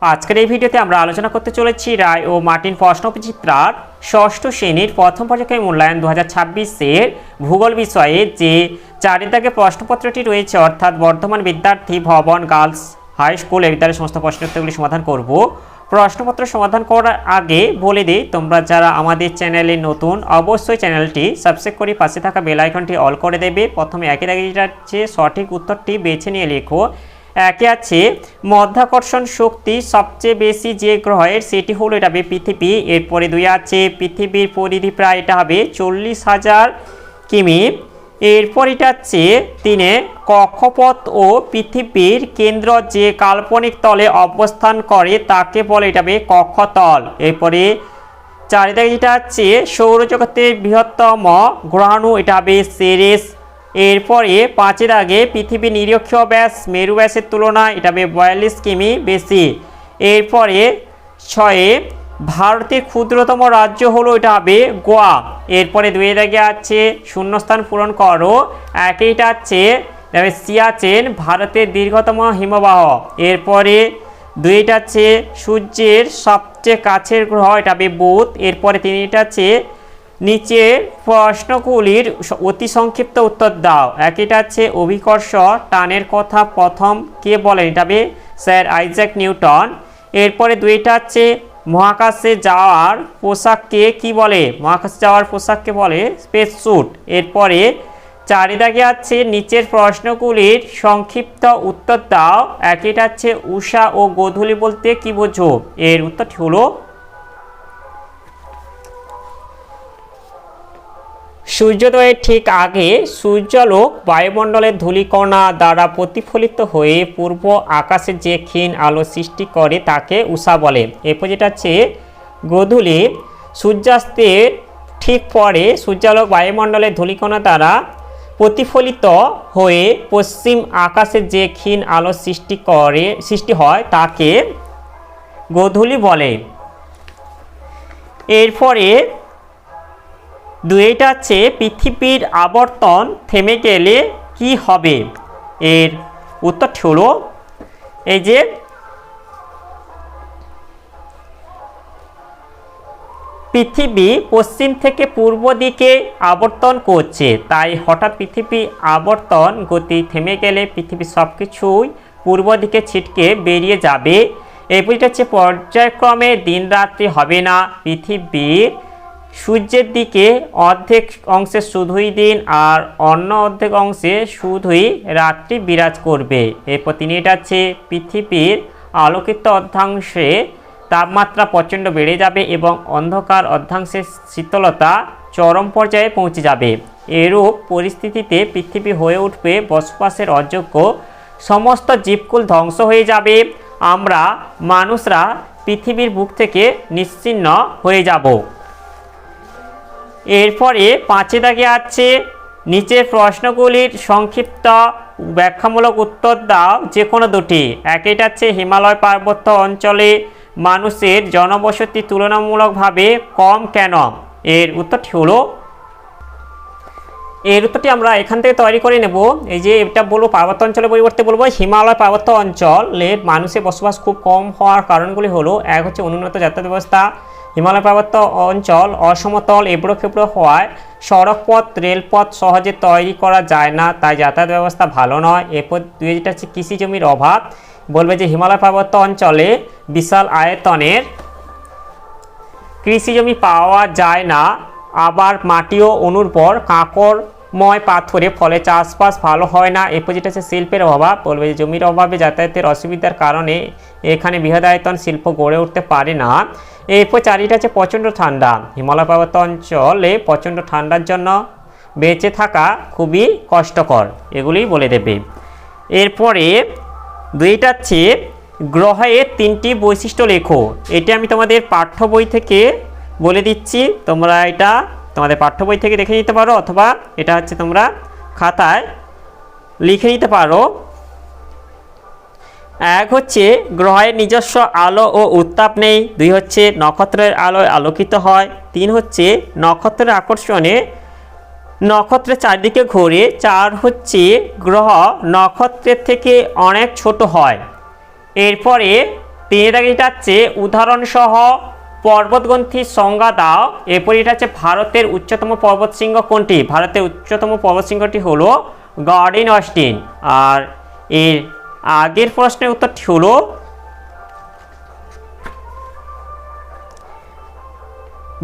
আজকের এই ভিডিওতে আমরা আলোচনা করতে চলেছি রায় ও মার্টিন প্রশ্নবিচিত্রার ষষ্ঠ শ্রেণীর প্রথম পর্যায়ে মূল্যায়ন 2026-এর ভূগোল বিষয়ে যে চারের দাগে প্রশ্নপত্রটি রয়েছে, অর্থাৎ বর্ধমান বিদ্যার্থী ভবন গার্লস হাই স্কুল এই বিদ্যালয়ের সমস্ত প্রশ্নোত্তরগুলি সমাধান করব। প্রশ্নপত্র সমাধান করার আগে বলে দিই, তোমরা যারা আমাদের চ্যানেলে নতুন অবশ্যই চ্যানেলটি সাবস্ক্রাইব করে পাশে থাকা বেল আইকনটি অল করে দেবে। প্রথমে একই দাগে যেটা হচ্ছে সঠিক উত্তরটি বেছে নিয়ে লেখো। একে আছে মধ্যাকর্ষণ শক্তি সবচেয়ে বেশি যে গ্রহের সেটি হলো এটা হবে পৃথিবী। এরপরে দুই আছে পৃথিবীর পরিধি প্রায় এটা হবে 40,000 কিমি। এরপর এটা হচ্ছে তিনে কক্ষপথ ও পৃথিবীর কেন্দ্র যে কাল্পনিক তলে অবস্থান করে তাকে বলে এটা হবে কক্ষতল। এরপরে চারিদিকে যেটা হচ্ছে সৌরজগতের বৃহত্তম গ্রহাণু এটা হবে সেরেস। এরপরে পাঁচের আগে পৃথিবীর নিরক্ষীয় ব্যাস মেরু ব্যাসের তুলনায় এটা হবে 42 কিমি বেশি। এরপরে ছয়ে ভারতের ক্ষুদ্রতম রাজ্য হলো এটা হবে গোয়া। এরপরে দুইয়ের আগে আছে শূন্যস্থান পূরণ করো। একইটা আছে সিয়াচেন ভারতের দীর্ঘতম হিমবাহ। এরপরে দুইটা আছে সূর্যের সবচেয়ে কাছের গ্রহ এটা হবে বুধ। এরপরে তিনটা আছে নিচের প্রশ্নগুলির অতি সংক্ষিপ্ত উত্তর দাও। একইটা আছে অভিকর্ষ টানের কথা প্রথম কে বলেন, এটা হবে স্যার আইজ্যাক নিউটন। এরপরে দুইটা আছে মহাকাশে যাওয়ার পোশাককে কি বলে, মহাকাশে যাওয়ার পোশাককে বলে স্পেস স্যুট। এরপরে চারিদিকে আছে নিচের প্রশ্নগুলির সংক্ষিপ্ত উত্তর দাও। একইটা আছে উষা ও গোধূলি বলতে কি বোঝো, এর উত্তরটি হলো সূর্যোদয়ের ঠিক আগে সূর্যালোক বায়ুমণ্ডলের ধূলিকণা দ্বারা প্রতিফলিত হয়ে পূর্ব আকাশে যে ক্ষীণ আলো সৃষ্টি করে তাকে উষা বলে। এরপর যেটা হচ্ছে গোধূলি সূর্যাস্তের ঠিক পরে সূর্যালোক বায়ুমণ্ডলের ধূলিকণা দ্বারা প্রতিফলিত হয়ে পশ্চিম আকাশে যে ক্ষীণ আলো সৃষ্টি হয় তাকে গোধূলি বলে। এরপরে দুইটা আছে পৃথিবীর আবর্তন থেমে গেলে কি হবে, এর উত্তরটি হলো এই যে পৃথিবী পশ্চিম থেকে পূর্ব দিকে আবর্তন করছে, তাই হঠাৎ পৃথিবী আবর্তন গতি থেমে গেলে পৃথিবীর সব কিছুই পূর্ব দিকে ছিটকে বেরিয়ে যাবে। এরপরটা হচ্ছে পর্যায়ক্রমে দিন রাত্রি হবে না, পৃথিবীর সূর্যের দিকে অর্ধেক অংশে শুধুই দিন আর অন্য অর্ধেক অংশে শুধুই রাত্রি বিরাজ করবে। এরপর তিনি এটা হচ্ছে পৃথিবীর আলোকিত অর্ধাংশে তাপমাত্রা প্রচণ্ড বেড়ে যাবে এবং অন্ধকার অর্ধাংশের শীতলতা চরম পর্যায়ে পৌঁছে যাবে। এরূপ পরিস্থিতিতে পৃথিবী হয়ে উঠবে বসবাসের অযোগ্য, সমস্ত জীবকুল ধ্বংস হয়ে যাবে, আমরা মানুষরা পৃথিবীর বুক থেকে নিশ্চিহ্ন হয়ে যাব। এরপরে পাঁচে দাগে আছে নিচের প্রশ্নগুলির সংক্ষিপ্ত ব্যাখ্যামূলক উত্তর দাও যে কোনো দুটি। একইটা আছে হিমালয় পার্বত্য অঞ্চলে মানুষের জনবসতি তুলনামূলকভাবে কম কেন, এর উত্তরটি হলো, এর উত্তরটি আমরা এখান থেকে তৈরি করে নেব। এই যে এটা বলবো পার্বত্য অঞ্চলের পরিবর্তে বলবো হিমালয় পার্বত্য অঞ্চলের মানুষের বসবাস খুব কম হওয়ার কারণগুলি হলো, এক হচ্ছে অনুন্নত যাতায়াত ব্যবস্থা, হিমালয় পার্বত্য অঞ্চল অসমতল এবড়ো খেবড়ো হওয়ায় সড়কপথ রেলপথ সহজে তৈরি করা যায় না, তাই যাতায়াত ব্যবস্থা ভালো নয়। এরপর দুই যেটা হচ্ছে কৃষি জমির অভাব, বলবে যে হিমালয় পার্বত্য অঞ্চলে বিশাল আয়তনের কৃষি জমি পাওয়া যায় না, আবার মাটিও অনুর্বর কাঁকড়ময় পাথরে, ফলে চাষবাস ভালো হয় না। এরপর যেটা হচ্ছে শিল্পের অভাব, বলবে যে জমির অভাবে যাতায়াতের অসুবিধার কারণে এখানে বৃহদায়তন শিল্প গড়ে উঠতে পারে না। এরপর চারিটা আছে প্রচণ্ড ঠান্ডা, হিমালয় পার্বত্য অঞ্চলে প্রচণ্ড ঠান্ডার জন্য বেঁচে থাকা খুবই কষ্টকর, এগুলি বলে দেবে। এরপরে দুইটা আছে গ্রহের তিনটি বৈশিষ্ট্য লেখো। এটি আমি তোমাদের পাঠ্য বই থেকে বলে দিচ্ছি, তোমরা এটা তোমাদের পাঠ্য বই থেকে দেখে নিতে পারো অথবা এটা হচ্ছে তোমরা খাতায় লিখে নিতে পারো। এক হচ্ছে গ্রহের নিজস্ব আলো ও উত্তাপ নেই, দুই হচ্ছে নক্ষত্রের আলোয় আলোকিত হয়, তিন হচ্ছে নক্ষত্রের আকর্ষণে নক্ষত্রের চারদিকে ঘোরে, চার হচ্ছে গ্রহ নক্ষত্রের থেকে অনেক ছোট হয়। এরপরে 3 দাগে যেটা হচ্ছে উদাহরণ সহ পর্বতগ্রন্থির সংজ্ঞা দাও। এরপর এটা হচ্ছে ভারতের উচ্চতম পর্বতশৃঙ্গ কোনটি? ভারতের উচ্চতম পর্বতশৃঙ্গটি হলো গর্ডন অস্টিন। আর এর আগের প্রশ্নের উত্তরটি হলো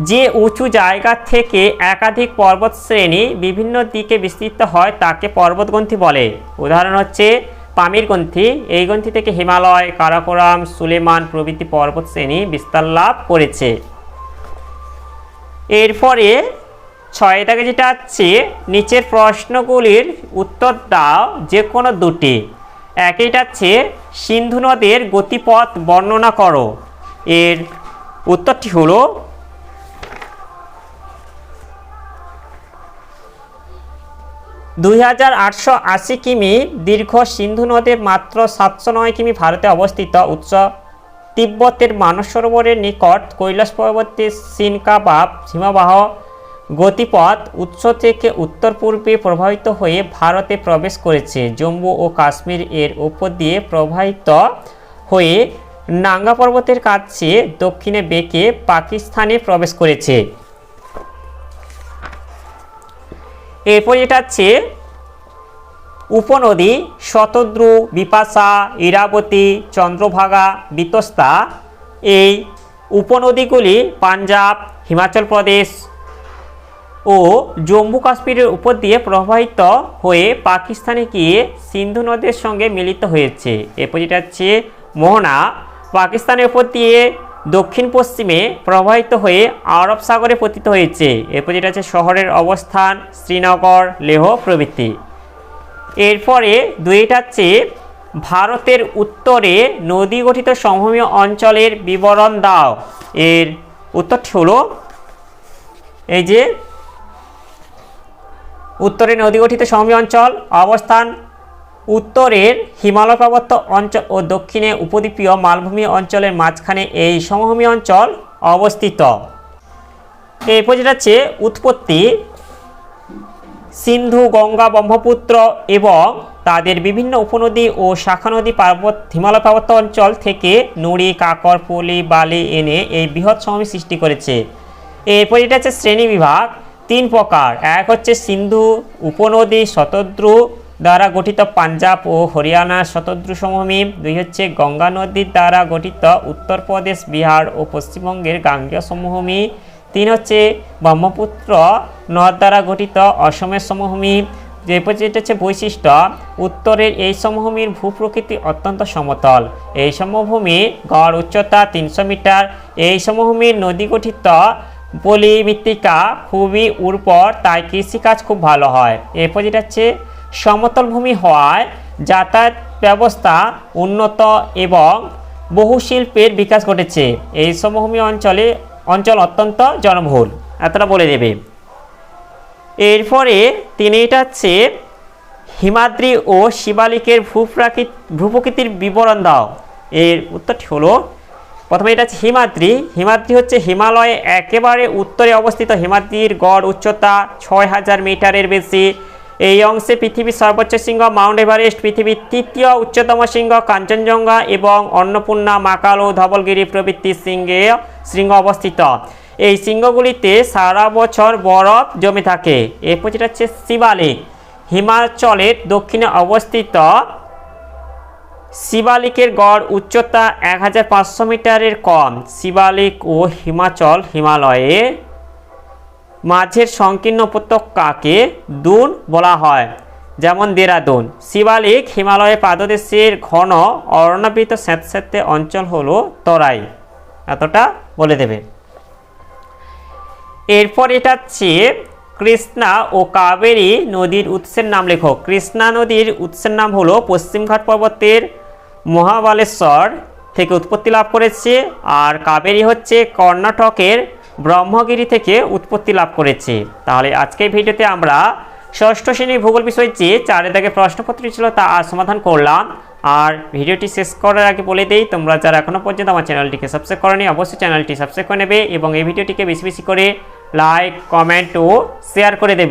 যে উঁচু জায়গা থেকে একাধিক পর্বত শ্রেণী বিভিন্ন দিকে বিস্তৃত হয় তাকে পর্বতগ্রন্থি বলে। উদাহরণ হচ্ছে পামির গ্রন্থি। এই গ্রন্থি থেকে হিমালয়, কারাকোরাম, সুলেমান প্রভৃতি পর্বত শ্রেণী বিস্তার লাভ করেছে। এরপরে 6 দাগে যেটা আছে নিচের প্রশ্নগুলির উত্তর দাও যে কোনো দুটি। একইটা আছে সিন্ধু নদের গতিপথ বর্ণনা করো। এর উত্তরটি হলো 2880 কিমি দীর্ঘ সিন্ধু নদের মাত্র 709 কিমি ভারতে অবস্থিত উৎস তিব্বতের মানস সরোবরের নিকট কৈলাস পর্বতের সিনকাবাব হিমবাহ গতিপথ উৎস থেকে উত্তর পূর্বে প্রবাহিত হয়ে ভারতে প্রবেশ করেছে। জম্মু ও কাশ্মীর এর উপর দিয়ে প্রবাহিত হয়ে নাঙ্গা পর্বতের কাছে দক্ষিণে বেঁকে পাকিস্তানে প্রবেশ করেছে। এরপর এটা হচ্ছে উপনদী শতদ্রু, বিপাশা, ইরাবতী, চন্দ্রভাগা, বিতস্তা। এই উপনদীগুলি পাঞ্জাব, হিমাচল প্রদেশ ও জম্মু কাশ্মীরের উপর দিয়ে প্রবাহিত হয়ে পাকিস্তানে গিয়ে সিন্ধু নদের সঙ্গে মিলিত হয়েছে। এরপর যেটা হচ্ছে মোহনা, পাকিস্তানের উপর দিয়ে দক্ষিণ পশ্চিমে প্রবাহিত হয়ে আরব সাগরে পতিত হয়েছে। এরপর যেটা হচ্ছে শহরের অবস্থান শ্রীনগর, লেহ প্রভৃতি। এরপরে 2টা হচ্ছে ভারতের উত্তরে নদী গঠিত সমভূমি অঞ্চলের বিবরণ দাও। এর উত্তরটি হলো এই যে উত্তরে নদী গঠিত সমভূমি অঞ্চল অবস্থান উত্তরের হিমালয় পার্বত্য অঞ্চল ও দক্ষিণে উপদ্বীপীয় মালভূমি অঞ্চলের মাঝখানে এই সমভূমি অঞ্চল অবস্থিত। এরপর যেটা হচ্ছে উৎপত্তি সিন্ধু, গঙ্গা, ব্রহ্মপুত্র এবং তাদের বিভিন্ন উপনদী ও শাখা নদী হিমালয় পার্বত্য অঞ্চল থেকে নুড়ি, কাকর, পলি, বালি এনে এই বৃহৎ সমভূমি সৃষ্টি করেছে। এরপর এটা হচ্ছে শ্রেণী বিভাগ 3 প্রকার। এক হচ্ছে সিন্ধু উপনদী শতদ্রু দ্বারা গঠিত পাঞ্জাব ও হরিয়ানার শতদ্রু সমভূমি। 2 হচ্ছে গঙ্গা নদীর দ্বারা গঠিত উত্তরপ্রদেশ, বিহার ও পশ্চিমবঙ্গের গাঙ্গেয় সমভূমি। 3 হচ্ছে ব্রহ্মপুত্র নদ দ্বারা গঠিত অসমের সমভূমি। এরপর যেটা হচ্ছে বৈশিষ্ট্য উত্তরের এই সমভূমির ভূপ্রকৃতি অত্যন্ত সমতল। এই সমভূমির গড় উচ্চতা 300 মিটার। এই সমভূমির নদী গঠিত পলি মৃত্তিকা খুবই উর্বর, তাই কৃষিকাজ খুব ভালো হয়। এরপর যেটা হচ্ছে সমতল ভূমি হওয়ায় যাতায়াত ব্যবস্থা উন্নত এবং বহু শিল্পের বিকাশ ঘটেছে। এই সমভূমি অঞ্চল অত্যন্ত জনবহুল, এতটা বলে দেবে। এরপরে এটা হচ্ছে হিমাদ্রি ও শিবালিকের ভূপ্রকৃতির বিবরণ দাও। এর উত্তরটি হলো প্রথমে এটা হচ্ছে হিমাদ্রি। হিমাদ্রি হচ্ছে হিমালয়ে একেবারে উত্তরে অবস্থিত। হিমাদ্রির গড় উচ্চতা 6000 মিটারের বেশি। এই অংশে পৃথিবীর সর্বোচ্চ শৃঙ্গ মাউন্ট এভারেস্ট, পৃথিবীর 3য় উচ্চতম শৃঙ্গ কাঞ্চনজঙ্ঘা এবং অন্নপূর্ণা, মাকাল ও ধবলগিরি প্রভৃতি শৃঙ্গ অবস্থিত। এই শৃঙ্গগুলিতে সারা বছর বরফ জমে থাকে। এরপর যেটা হচ্ছে শিবালিক, হিমাচলের দক্ষিণে অবস্থিত। শিবালিকের গড় উচ্চতা 1500 মিটারের কম। শিবালিক ও হিমালয়ে মাঝের সংকীর্ণ উপত্যকাকে দুন বলা হয়, যেমন দেরাদুন। শিবালিক হিমালয়ের পাদদেশের ঘন অরণ্যাবৃত স্যাঁতস্যাঁতে অঞ্চল হলো তরাই, এতটা বলে দেবে। এরপর এটা হচ্ছে কৃষ্ণা ও কাবেরী নদীর উৎসের নাম লেখো। কৃষ্ণা নদীর উৎসের নাম হলো পশ্চিমঘাট পর্বতের মহাবালেশ্বর থেকে উৎপত্তি লাভ করেছে। আর কাবেরী হচ্ছে কর্ণাটকের ব্রহ্মগিরি থেকে উৎপত্তি লাভ করেছে। তাহলে আজকের ভিডিওতে আমরা ষষ্ঠ শ্রেণীর ভূগোল বিষয় যে 4 দাগের প্রশ্নপত্র ছিল তা আজ সমাধান করলাম। আর ভিডিওটি শেষ করার আগে বলে দেই, তোমরা যারা এখনও পর্যন্ত আমার চ্যানেলটিকে সাবস্ক্রাইব করোনি অবশ্যই চ্যানেলটি সাবস্ক্রাইব করে নেবে এবং এই ভিডিওটিকে বেশি বেশি করে লাইক, কমেন্ট ও শেয়ার করে দেবে।